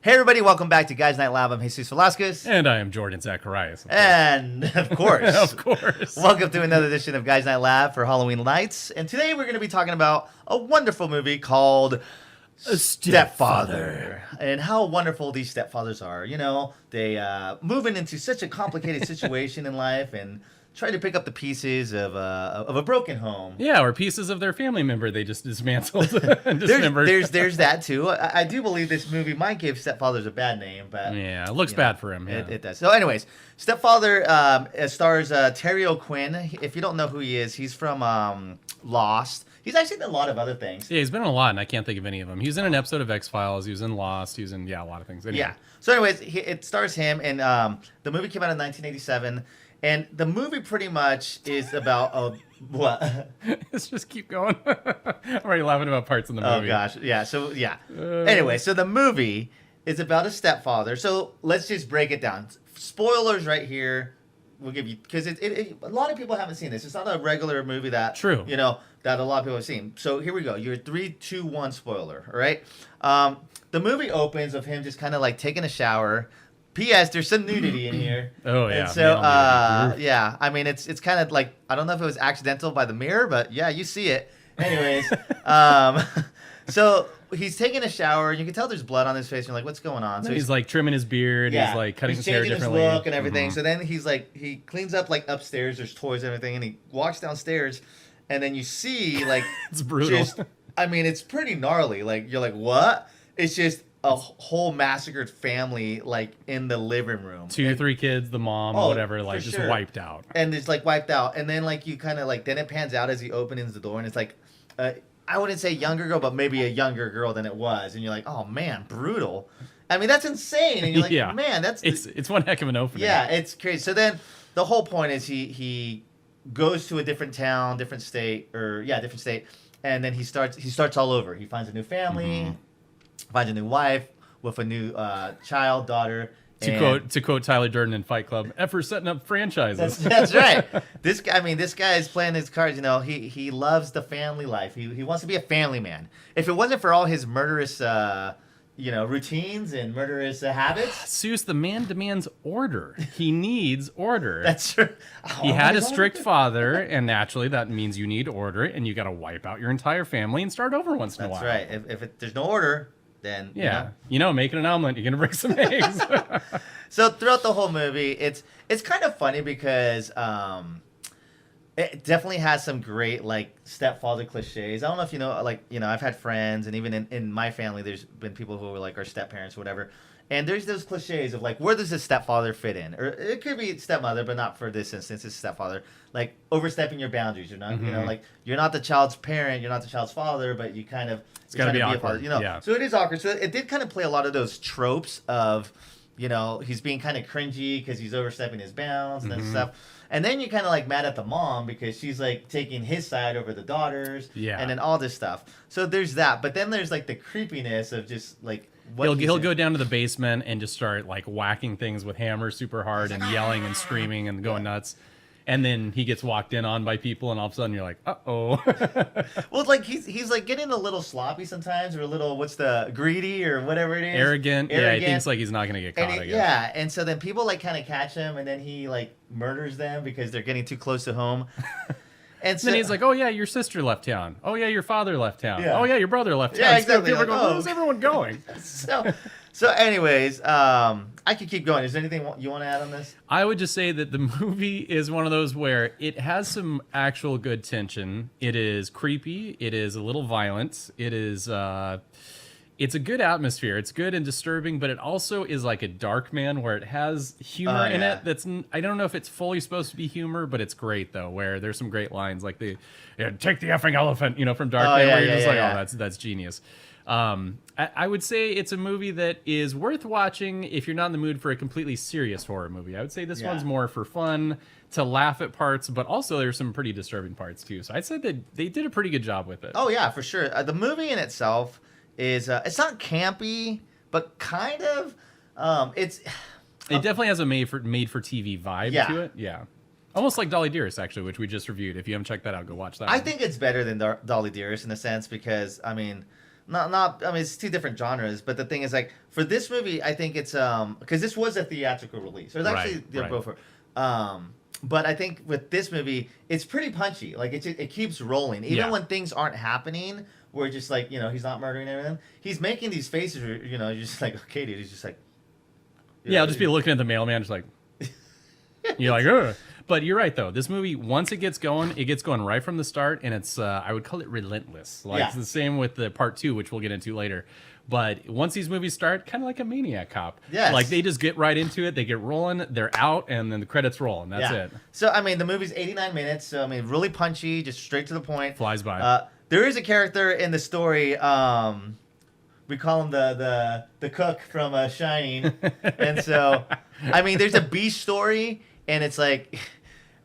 Hey everybody, welcome back to Guys Night Lab. I'm Jesus Velasquez. And I am Jordan Zacharias. And of course, of course. welcome to another edition of Guys Night Lab for Halloween Nights. And today we're going to be talking about a wonderful movie called Stepfather. And how wonderful these stepfathers are. You know, they moving into such a complicated situation in life and try to pick up the pieces of a broken home. Yeah, or pieces of their family member they just dismantled and dismembered. There's that too. I do believe this movie might give Stepfathers a bad name, but yeah, it looks bad for him. Yeah. It does. So, anyways, Stepfather stars Terry O'Quinn. If you don't know who he is, he's from Lost. He's actually done a lot of other things. Yeah, he's been in a lot, and I can't think of any of them. He was in an episode of X-Files. He was in Lost. He was in a lot of things. Anyway. Yeah. So, anyways, it stars him, and the movie came out in 1987. And the movie pretty much is about what? Let's just keep going. I'm already laughing about parts in the movie. Oh gosh, yeah. So yeah. Anyway, so the movie is about a stepfather. So let's just break it down. Spoilers right here. We'll give you because a lot of people haven't seen this. It's not a regular movie that that a lot of people have seen. So here we go. Your 3, 2, 1 spoiler. All right. The movie opens of him just kind of like taking a shower. P.S. There's some nudity in here. Oh yeah. And so yeah, I mean it's kind of like I don't know if it was accidental by the mirror, but yeah, you see it. Anyways, so he's taking a shower, and you can tell there's blood on his face. And you're like, what's going on? So he's like trimming his beard. Yeah. He's like cutting his hair differently. His look and everything. So then he's like he cleans up like upstairs. There's toys and everything, and he walks downstairs, and then you see like it's brutal. I mean, it's pretty gnarly. Like you're like, what? It's just a whole massacred family like in the living room. 2 or 3 kids, the mom, whatever, like just wiped out. And it's like wiped out. And then like you kind of like then it pans out as he opens the door and it's like I wouldn't say younger girl, but maybe a younger girl than it was. And you're like, oh man, brutal. I mean that's insane. And you're like, man, that's it's one heck of an opening. Yeah, it's crazy. So then the whole point is he goes to a different town, different state, and then he starts all over. He finds a new family. Finds a new wife with a new child, daughter. To quote Tyler Durden in Fight Club, "Ever setting up franchises." That's right. This guy is playing his cards. You know, he loves the family life. He wants to be a family man. If it wasn't for all his murderous, routines and murderous habits, Seuss, the man demands order. He needs order. That's true. He had a strict father, and naturally that means you need order, and you got to wipe out your entire family and start over once in a while. That's right. If there's no order, then making an omelet, you're gonna break some eggs. So throughout the whole movie, it's kind of funny because it definitely has some great like stepfather cliches. I don't know if you know, I've had friends, and even in my family, there's been people who are like our step parents or whatever. And there's those cliches of like, where does the stepfather fit in? Or it could be stepmother, but not for this instance. It's stepfather. Like overstepping your boundaries. You're not, like you're not the child's parent. You're not the child's father, but you kind of it's got to be awkward. A father, Yeah. So it is awkward. So it did kind of play a lot of those tropes of, he's being kind of cringy because he's overstepping his bounds and stuff. And then you're kind of like mad at the mom because she's like taking his side over the daughters. Yeah. And then all this stuff. So there's that. But then there's like the creepiness of just like. He'll go down to the basement and just start like whacking things with hammers super hard and yelling and screaming and going nuts. And then he gets walked in on by people, and all of a sudden you're like, uh-oh. Well, like he's like getting a little sloppy sometimes, or a little greedy or whatever it is. Arrogant. Yeah, he thinks like he's not gonna get caught. I guess. Yeah, and so then people like kind of catch him, and then he like murders them because they're getting too close to home. And so, then he's like, oh yeah, your sister left town. Oh yeah, your father left town. Yeah. Oh yeah, your brother left town. Yeah, exactly. People are going, where's everyone going? So anyways, I could keep going. Is there anything you want to add on this? I would just say that the movie is one of those where it has some actual good tension. It is creepy. It is a little violent. It is... it's a good atmosphere. It's good and disturbing, but it also is like a Darkman where it has humor in it. I don't know if it's fully supposed to be humor, but it's great though. Where there's some great lines like take the effing elephant, from Darkman, where you're just oh, that's genius. I would say it's a movie that is worth watching if you're not in the mood for a completely serious horror movie. I would say this one's more for fun, to laugh at parts, but also there's some pretty disturbing parts too. So I'd say that they did a pretty good job with it. Oh yeah, for sure. The movie in itself is it's not campy, but kind of it definitely has a made for TV vibe to it. Yeah. Almost like Dolly Dearest, actually, which we just reviewed. If you haven't checked that out, go watch that. I think it's better than Dolly Dearest in a sense because, I mean, not. I mean, it's two different genres. But the thing is, like, for this movie, I think it's because this was a theatrical release. Or it's actually both for. But I think with this movie, it's pretty punchy. Like it keeps rolling, even when things aren't happening. Where just like he's not murdering everyone. He's making these faces. Where, you're just like, okay, dude. He's just like. I'll just be looking at the mailman, just like. You're like, ugh. But you're right though. This movie, once it gets going right from the start, and it's I would call it relentless. Like it's the same with the part 2, which we'll get into later. But once these movies start, kind of like a Maniac Cop. Yes. Like they just get right into it. They get rolling. They're out, and then the credits roll, and that's it. So I mean, the movie's 89 minutes. So I mean, really punchy, just straight to the point. Flies by. There is a character in the story. We call him the cook from Shining, and so I mean, there's a B story, and it's like.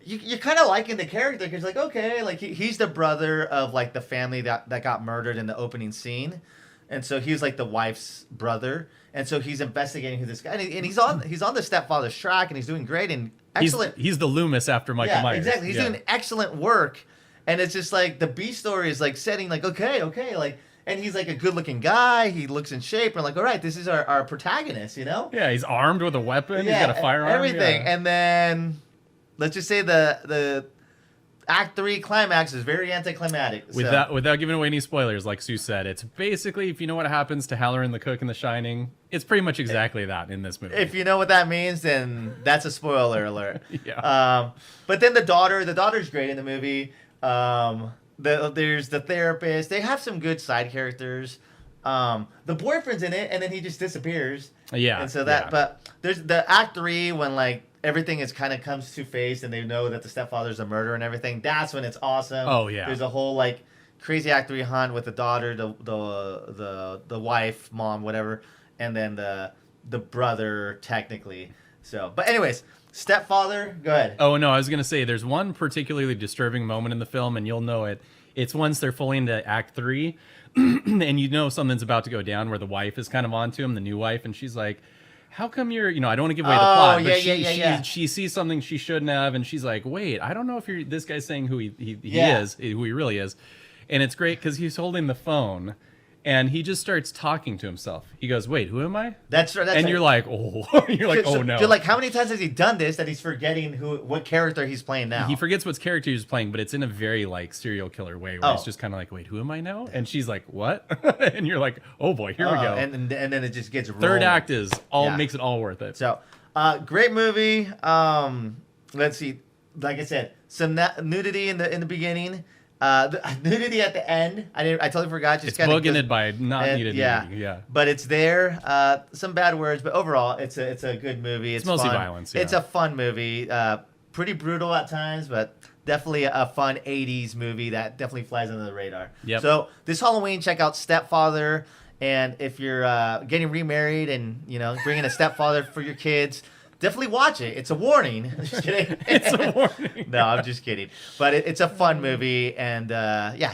You're kind of liking the character because, like, okay, like he's the brother of like the family that got murdered in the opening scene, and so he's like the wife's brother, and so he's investigating who this guy, and he's on the Stepfather's track, and he's doing great and excellent. He's the Loomis after Michael Myers. Exactly. He's doing excellent work, and it's just like the B story is like setting like okay, like. And he's like a good-looking guy. He looks in shape. We're like, all right, this is our protagonist, Yeah, he's armed with a weapon. He's got a firearm. Everything, and then. Let's just say the Act 3 climax is very anticlimactic. Without giving away any spoilers, like Sue said, it's basically, if you know what happens to Halloran the cook in The Shining, it's pretty much exactly that in this movie. If you know what that means, then that's a spoiler alert. Yeah. But then the daughter's great in the movie. There's the therapist. They have some good side characters. The boyfriend's in it, and then he just disappears. Yeah. And so but there's the Act 3 when like everything is kind of comes to face, and they know that the stepfather's a murderer and everything. That's when it's awesome. Oh yeah. There's a whole like crazy Act 3 hunt with the daughter, the wife, mom, whatever, and then the brother technically. So, but anyways. Stepfather, go ahead. Oh no, I was gonna say there's one particularly disturbing moment in the film, and you'll know it. It's once they're fully into Act 3, and something's about to go down where the wife is kind of onto him, the new wife, and she's like, "How come you're?" I don't want to give away the plot, but she sees something she shouldn't have, and she's like, "Wait, I don't know if this guy's saying who he is, who he really is," and it's great because he's holding the phone. And he just starts talking to himself. He goes, "Wait, who am I?" That's right. And you're like, "Oh, oh no!" You're like, how many times has he done this that he's forgetting what character he's playing now? He forgets what character he's playing, but it's in a very like serial killer way, where he's just kind of like, "Wait, who am I now?" And she's like, "What?" And you're like, "Oh boy, here we go." And then it just gets third act is makes it all worth it. So, great movie. Let's see. Like I said, some nudity in the beginning. The nudity at the end. I totally forgot. It's bookended by not needed nudity. Yeah. But it's there. Some bad words, but overall, it's a good movie. It's mostly fun. violence. Yeah. It's a fun movie. Pretty brutal at times, but definitely a fun 80s movie that definitely flies under the radar. Yep. So this Halloween, check out Stepfather. And if you're getting remarried and bringing a stepfather for your kids. Definitely watch it. It's a warning. Just kidding. It's a warning. No, I'm just kidding. But it's a fun movie, and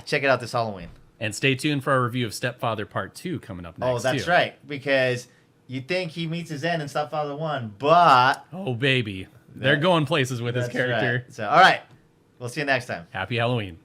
check it out this Halloween. And stay tuned for our review of Stepfather Part 2 coming up next. Oh, that's right. Because you think he meets his end in Stepfather 1, but... Oh, baby. They're going places with his character. Right. So, all right. We'll see you next time. Happy Halloween.